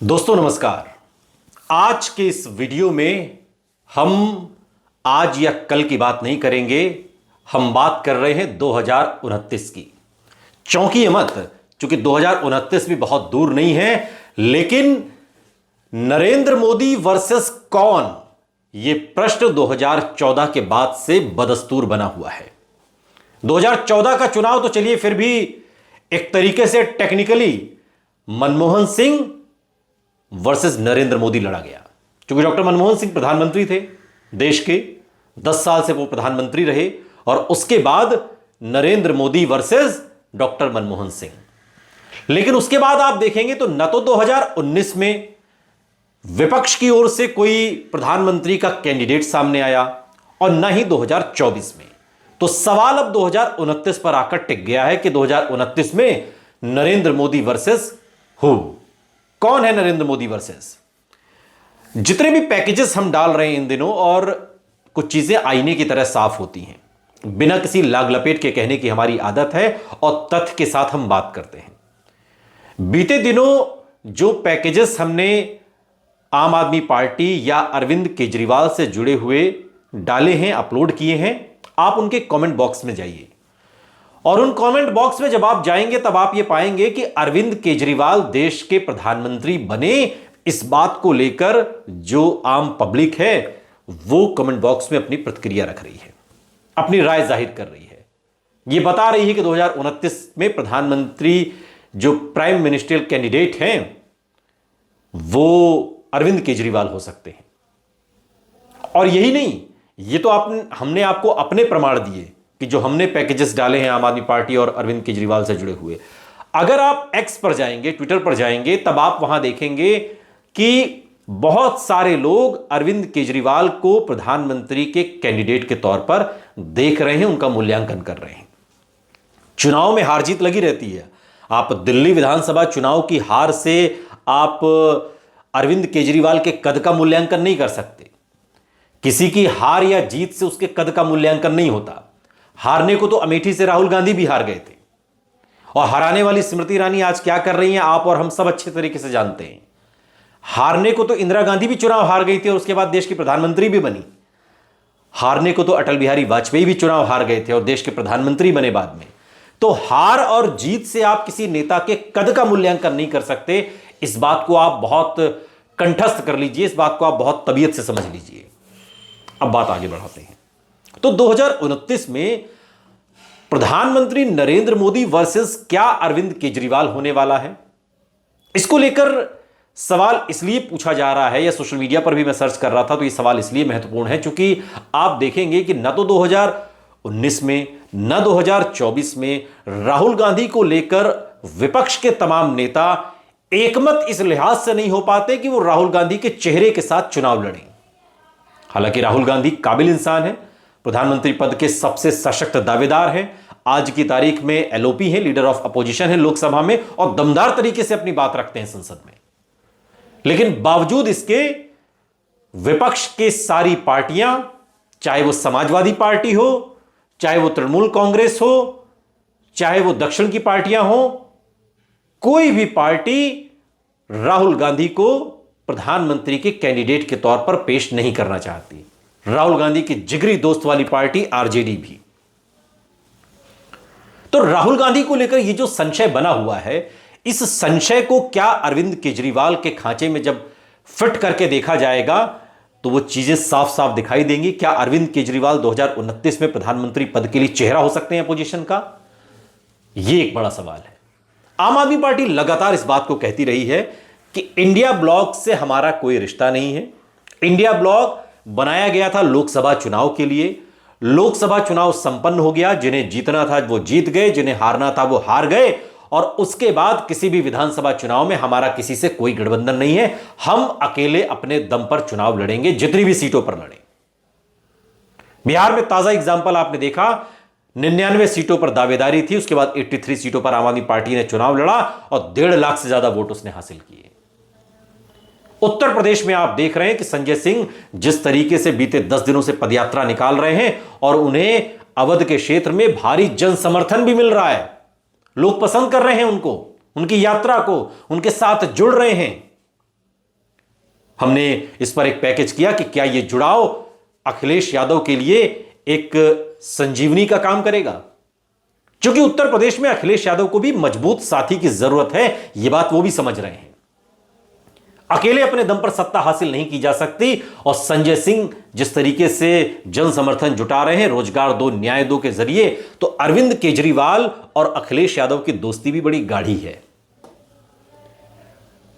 दोस्तों नमस्कार। आज के इस वीडियो में हम आज या कल की बात नहीं करेंगे। हम बात कर रहे हैं 2029 की। चौंकिए मत, क्योंकि 2029 भी बहुत दूर नहीं है, लेकिन नरेंद्र मोदी वर्सेस कौन, यह प्रश्न 2014 के बाद से बदस्तूर बना हुआ है। 2014 का चुनाव तो चलिए फिर भी एक तरीके से टेक्निकली मनमोहन सिंह वर्सेस नरेंद्र मोदी लड़ा गया, क्योंकि डॉक्टर मनमोहन सिंह प्रधानमंत्री थे देश के, 10 साल से वो प्रधानमंत्री रहे, और उसके बाद नरेंद्र मोदी वर्सेस डॉक्टर मनमोहन सिंह। लेकिन उसके बाद आप देखेंगे तो न तो 2019 में विपक्ष की ओर से कोई प्रधानमंत्री का कैंडिडेट सामने आया और न ही 2024 में। तो सवाल अब 2029 पर आकर टिक गया है कि 2029 में नरेंद्र मोदी वर्सेस हु, कौन है नरेंद्र मोदी वर्सेस। जितने भी पैकेजेस हम डाल रहे हैं इन दिनों, और कुछ चीजें आईने की तरह साफ होती हैं, बिना किसी लाग लपेट के कहने की हमारी आदत है और तथ्य के साथ हम बात करते हैं। बीते दिनों जो पैकेजेस हमने आम आदमी पार्टी या अरविंद केजरीवाल से जुड़े हुए डाले हैं, अपलोड किए हैं, आप उनके कमेंट बॉक्स में जाइए, और उन कमेंट बॉक्स में जब आप जाएंगे तब आप ये पाएंगे कि अरविंद केजरीवाल देश के प्रधानमंत्री बने, इस बात को लेकर जो आम पब्लिक है वो कमेंट बॉक्स में अपनी प्रतिक्रिया रख रही है, अपनी राय जाहिर कर रही है। ये बता रही है कि 2029 में प्रधानमंत्री जो प्राइम मिनिस्ट्रियल कैंडिडेट हैं वो अरविंद केजरीवाल हो सकते हैं। और यही नहीं, ये तो हमने आपको अपने प्रमाण दिए कि जो हमने पैकेजेस डाले हैं आम आदमी पार्टी और अरविंद केजरीवाल से जुड़े हुए। अगर आप एक्स पर जाएंगे, ट्विटर पर जाएंगे, तब आप वहां देखेंगे कि बहुत सारे लोग अरविंद केजरीवाल को प्रधानमंत्री के कैंडिडेट के तौर पर देख रहे हैं, उनका मूल्यांकन कर रहे हैं। चुनाव में हार जीत लगी रहती है। आप दिल्ली विधानसभा चुनाव की हार से आप अरविंद केजरीवाल के कद का मूल्यांकन नहीं कर सकते। किसी की हार या जीत से उसके कद का मूल्यांकन नहीं होता। हारने को तो अमेठी से राहुल गांधी भी हार गए थे, और हराने वाली स्मृति ईरानी आज क्या कर रही हैं आप और हम सब अच्छे तरीके से जानते हैं। हारने को तो इंदिरा गांधी भी चुनाव हार गई थी और उसके बाद देश की प्रधानमंत्री भी बनी। हारने को तो अटल बिहारी वाजपेयी भी चुनाव हार गए थे और देश के प्रधानमंत्री बने बाद में। तो हार और जीत से आप किसी नेता के कद का मूल्यांकन नहीं कर सकते। इस बात को आप बहुत कंठस्थ कर लीजिए, इस बात को आप बहुत तबीयत से समझ लीजिए। अब बात आगे बढ़ाते हैं। तो 2029 में प्रधानमंत्री नरेंद्र मोदी वर्सेस क्या अरविंद केजरीवाल होने वाला है, इसको लेकर सवाल इसलिए पूछा जा रहा है, या सोशल मीडिया पर भी मैं सर्च कर रहा था तो यह सवाल इसलिए महत्वपूर्ण है क्योंकि आप देखेंगे कि न तो 2019 में न 2024 में राहुल गांधी को लेकर विपक्ष के तमाम नेता एकमत इस लिहाज से नहीं हो पाते कि वो राहुल गांधी के चेहरे के साथ चुनाव लड़ें। हालांकि राहुल गांधी काबिल इंसान है, प्रधानमंत्री पद के सबसे सशक्त दावेदार हैं, आज की तारीख में एलओपी है, लीडर ऑफ अपोजिशन है लोकसभा में, और दमदार तरीके से अपनी बात रखते हैं संसद में। लेकिन बावजूद इसके विपक्ष के सारी पार्टियां, चाहे वो समाजवादी पार्टी हो, चाहे वो तृणमूल कांग्रेस हो, चाहे वो दक्षिण की पार्टियां हो, कोई भी पार्टी राहुल गांधी को प्रधानमंत्री के कैंडिडेट के तौर पर पेश नहीं करना चाहती। राहुल गांधी की जिगरी दोस्त वाली पार्टी आरजेडी भी। तो राहुल गांधी को लेकर यह जो संशय बना हुआ है, इस संशय को क्या अरविंद केजरीवाल के खांचे में जब फिट करके देखा जाएगा तो वो चीजें साफ साफ दिखाई देंगी। क्या अरविंद केजरीवाल 2029 में प्रधानमंत्री पद के लिए चेहरा हो सकते हैं अपोजिशन का? यह एक बड़ा सवाल है। आम आदमी पार्टी लगातार इस बात को कहती रही है कि इंडिया ब्लॉक से हमारा कोई रिश्ता नहीं है। इंडिया ब्लॉक बनाया गया था लोकसभा चुनाव के लिए। लोकसभा चुनाव संपन्न हो गया, जिन्हें जीतना था वो जीत गए, जिन्हें हारना था वो हार गए, और उसके बाद किसी भी विधानसभा चुनाव में हमारा किसी से कोई गठबंधन नहीं है। हम अकेले अपने दम पर चुनाव लड़ेंगे, जितनी भी सीटों पर लड़ें। बिहार में ताजा एग्जाम्पल आपने देखा, 99 सीटों पर दावेदारी थी, उसके बाद 83 सीटों पर आम आदमी पार्टी ने चुनाव लड़ा और 1.5 लाख से ज्यादा वोट उसने हासिल किए। उत्तर प्रदेश में आप देख रहे हैं कि संजय सिंह जिस तरीके से बीते 10 दिनों से पदयात्रा निकाल रहे हैं, और उन्हें अवध के क्षेत्र में भारी जन समर्थन भी मिल रहा है। लोग पसंद कर रहे हैं उनको, उनकी यात्रा को, उनके साथ जुड़ रहे हैं। हमने इस पर एक पैकेज किया कि क्या यह जुड़ाव अखिलेश यादव के लिए एक संजीवनी का काम करेगा, क्योंकि उत्तर प्रदेश में अखिलेश यादव को भी मजबूत साथी की जरूरत है। यह बात वो भी समझ रहे हैं। अकेले अपने दम पर सत्ता हासिल नहीं की जा सकती, और संजय सिंह जिस तरीके से जन समर्थन जुटा रहे हैं रोजगार दो न्याय दो के जरिए, तो अरविंद केजरीवाल और अखिलेश यादव की दोस्ती भी बड़ी गाढ़ी है।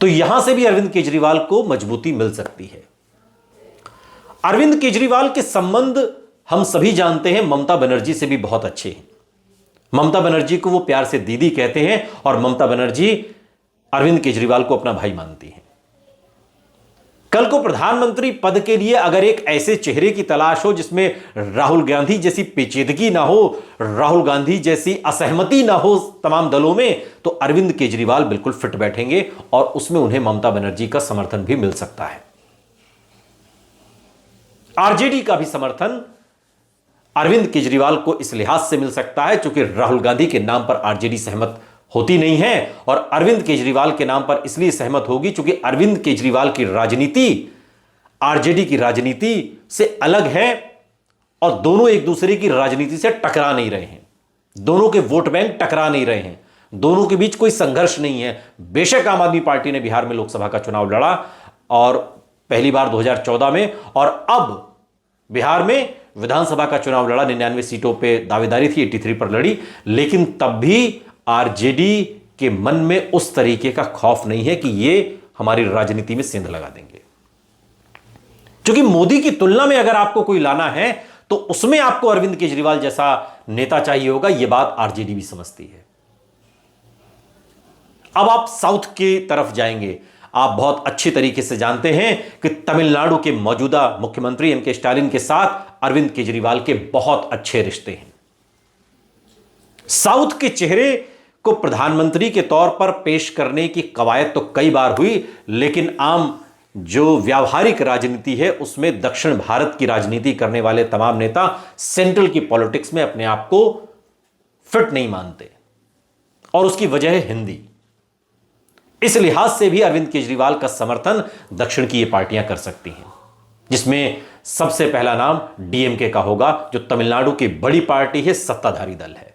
तो यहां से भी अरविंद केजरीवाल को मजबूती मिल सकती है। अरविंद केजरीवाल के संबंध हम सभी जानते हैं ममता बनर्जी से भी बहुत अच्छे हैं। ममता बनर्जी को वो प्यार से दीदी कहते हैं, और ममता बनर्जी अरविंद केजरीवाल को अपना भाई मानती हैं। कल को प्रधानमंत्री पद के लिए अगर एक ऐसे चेहरे की तलाश हो जिसमें राहुल गांधी जैसी पेचीदगी ना हो, राहुल गांधी जैसी असहमति ना हो तमाम दलों में, तो अरविंद केजरीवाल बिल्कुल फिट बैठेंगे, और उसमें उन्हें ममता बनर्जी का समर्थन भी मिल सकता है। आरजेडी का भी समर्थन अरविंद केजरीवाल को इस लिहाज से मिल सकता है क्योंकि राहुल गांधी के नाम पर आरजेडी सहमत होती नहीं है, और अरविंद केजरीवाल के नाम पर इसलिए सहमत होगी क्योंकि अरविंद केजरीवाल की राजनीति आरजेडी की राजनीति से अलग है, और दोनों एक दूसरे की राजनीति से टकरा नहीं रहे हैं। दोनों के वोट बैंक टकरा नहीं रहे हैं, दोनों के बीच कोई संघर्ष नहीं है। बेशक आम आदमी पार्टी ने बिहार में लोकसभा का चुनाव लड़ा, और पहली बार 2014 में, और अब बिहार में विधानसभा का चुनाव लड़ा, 99 सीटों पे दावेदारी थी, 83 पर लड़ी, लेकिन तब भी आरजेडी के मन में उस तरीके का खौफ नहीं है कि ये हमारी राजनीति में सेंध लगा देंगे। क्योंकि मोदी की तुलना में अगर आपको कोई लाना है तो उसमें आपको अरविंद केजरीवाल जैसा नेता चाहिए होगा, यह बात आरजेडी भी समझती है। अब आप साउथ की तरफ जाएंगे। आप बहुत अच्छी तरीके से जानते हैं कि तमिलनाडु के मौजूदा मुख्यमंत्री एम के स्टालिन के साथ अरविंद केजरीवाल के बहुत अच्छे रिश्ते हैं। साउथ के चेहरे को प्रधानमंत्री के तौर पर पेश करने की कवायद तो कई बार हुई, लेकिन आम जो व्यावहारिक राजनीति है उसमें दक्षिण भारत की राजनीति करने वाले तमाम नेता सेंट्रल की पॉलिटिक्स में अपने आप को फिट नहीं मानते, और उसकी वजह है हिंदी। इस लिहाज से भी अरविंद केजरीवाल का समर्थन दक्षिण की ये पार्टियां कर सकती हैं, जिसमें सबसे पहला नाम डीएमके का होगा, जो तमिलनाडु की बड़ी पार्टी है, सत्ताधारी दल है।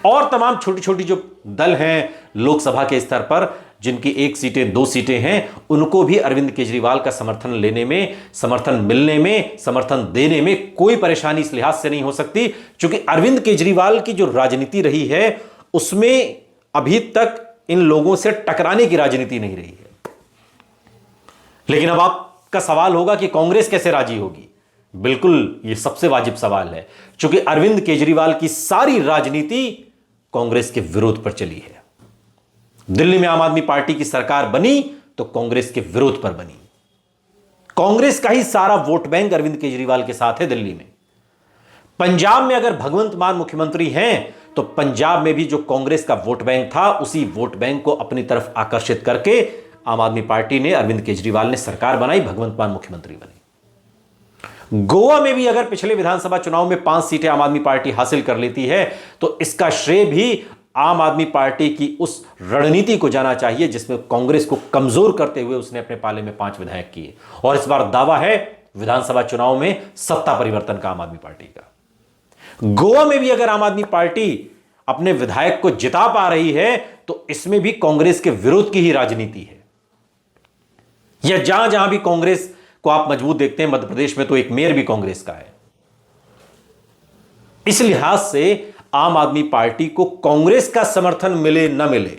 और तमाम छोटी छोटी जो दल हैं लोकसभा के स्तर पर, जिनकी 1 सीटें 2 सीटें हैं, उनको भी अरविंद केजरीवाल का समर्थन लेने में, समर्थन मिलने में, समर्थन देने में कोई परेशानी इस लिहाज से नहीं हो सकती, क्योंकि अरविंद केजरीवाल की जो राजनीति रही है उसमें अभी तक इन लोगों से टकराने की राजनीति नहीं रही है। लेकिन अब आपका सवाल होगा कि कांग्रेस कैसे राजी होगी। बिल्कुल, यह सबसे वाजिब सवाल है, क्योंकि अरविंद केजरीवाल की सारी राजनीति कांग्रेस के विरोध पर चली है। दिल्ली में आम आदमी पार्टी की सरकार बनी तो कांग्रेस के विरोध पर बनी। कांग्रेस का ही सारा वोट बैंक अरविंद केजरीवाल के साथ है दिल्ली में। पंजाब में अगर भगवंत मान मुख्यमंत्री हैं तो पंजाब में भी जो कांग्रेस का वोट बैंक था, उसी वोट बैंक को अपनी तरफ आकर्षित करके आम आदमी पार्टी ने, अरविंद केजरीवाल ने सरकार बनाई, भगवंत मान मुख्यमंत्री बने। गोवा में भी अगर पिछले विधानसभा चुनाव में 5 सीटें आम आदमी पार्टी हासिल कर लेती है तो इसका श्रेय भी आम आदमी पार्टी की उस रणनीति को जाना चाहिए जिसमें कांग्रेस को कमजोर करते हुए उसने अपने पाले में 5 विधायक किए। और इस बार दावा है विधानसभा चुनाव में सत्ता परिवर्तन का आम आदमी पार्टी का। गोवा में भी अगर आम आदमी पार्टी अपने विधायक को जिता पा रही है तो इसमें भी कांग्रेस के विरोध की ही राजनीति है। या जहां जहां भी कांग्रेस को आप मजबूत देखते हैं, मध्य प्रदेश में तो एक मेयर भी कांग्रेस का है। इस लिहाज से आम आदमी पार्टी को कांग्रेस का समर्थन मिले न मिले,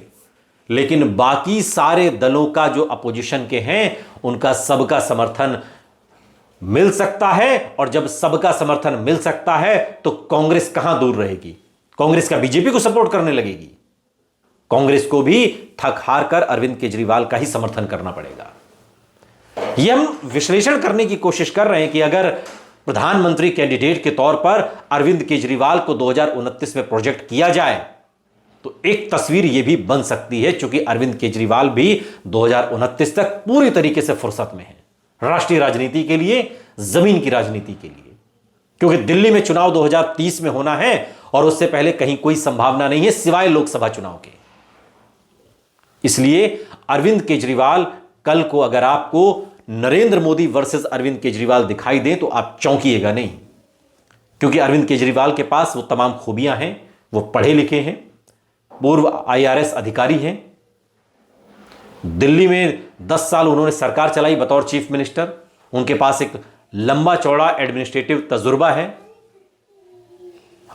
लेकिन बाकी सारे दलों का जो अपोजिशन के हैं उनका सबका समर्थन मिल सकता है। और जब सबका समर्थन मिल सकता है तो कांग्रेस कहां दूर रहेगी? कांग्रेस का बीजेपी को सपोर्ट करने लगेगी। कांग्रेस को भी थक हार कर अरविंद केजरीवाल का ही समर्थन करना पड़ेगा। यह हम विश्लेषण करने की कोशिश कर रहे हैं कि अगर प्रधानमंत्री कैंडिडेट के तौर पर अरविंद केजरीवाल को 2029 में प्रोजेक्ट किया जाए तो एक तस्वीर यह भी बन सकती है, क्योंकि अरविंद केजरीवाल भी 2029 तक पूरी तरीके से फुर्सत में है राष्ट्रीय राजनीति के लिए, जमीन की राजनीति के लिए। क्योंकि दिल्ली में चुनाव 2030 में होना है और उससे पहले कहीं कोई संभावना नहीं है सिवाय लोकसभा चुनाव के। इसलिए अरविंद केजरीवाल कल को अगर आपको नरेंद्र मोदी वर्सेस अरविंद केजरीवाल दिखाई दे तो आप चौंकिएगा नहीं, क्योंकि अरविंद केजरीवाल के पास वो तमाम खूबियां हैं। वो पढ़े लिखे हैं, पूर्व IRS अधिकारी हैं, दिल्ली में 10 साल उन्होंने सरकार चलाई बतौर चीफ मिनिस्टर। उनके पास एक लंबा चौड़ा एडमिनिस्ट्रेटिव तजुर्बा है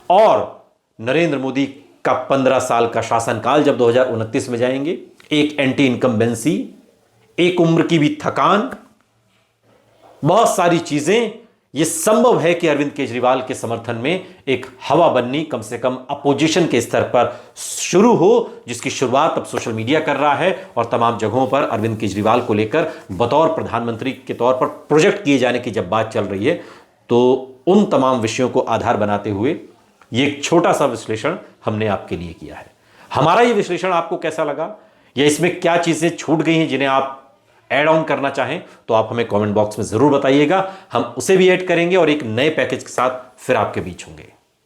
और नरेंद्र मोदी का 15 साल का शासनकाल जब 2029 में जाएंगे, एक एंटी इनकम्बेंसी, एक उम्र की भी थकान, बहुत सारी चीजें, यह संभव है कि अरविंद केजरीवाल के समर्थन में एक हवा बननी कम से कम अपोजिशन के स्तर पर शुरू हो, जिसकी शुरुआत अब सोशल मीडिया कर रहा है और तमाम जगहों पर अरविंद केजरीवाल को लेकर बतौर प्रधानमंत्री के तौर पर प्रोजेक्ट किए जाने की जब बात चल रही है, तो उन तमाम विषयों को आधार बनाते हुए ये एक छोटा सा विश्लेषण हमने आपके लिए किया है। हमारा ये विश्लेषण आपको कैसा लगा, या इसमें क्या चीजें छूट गई हैं जिन्हें आप ऐड ऑन करना चाहें, तो आप हमें कमेंट बॉक्स में जरूर बताइएगा। हम उसे भी ऐड करेंगे और एक नए पैकेज के साथ फिर आपके बीच होंगे।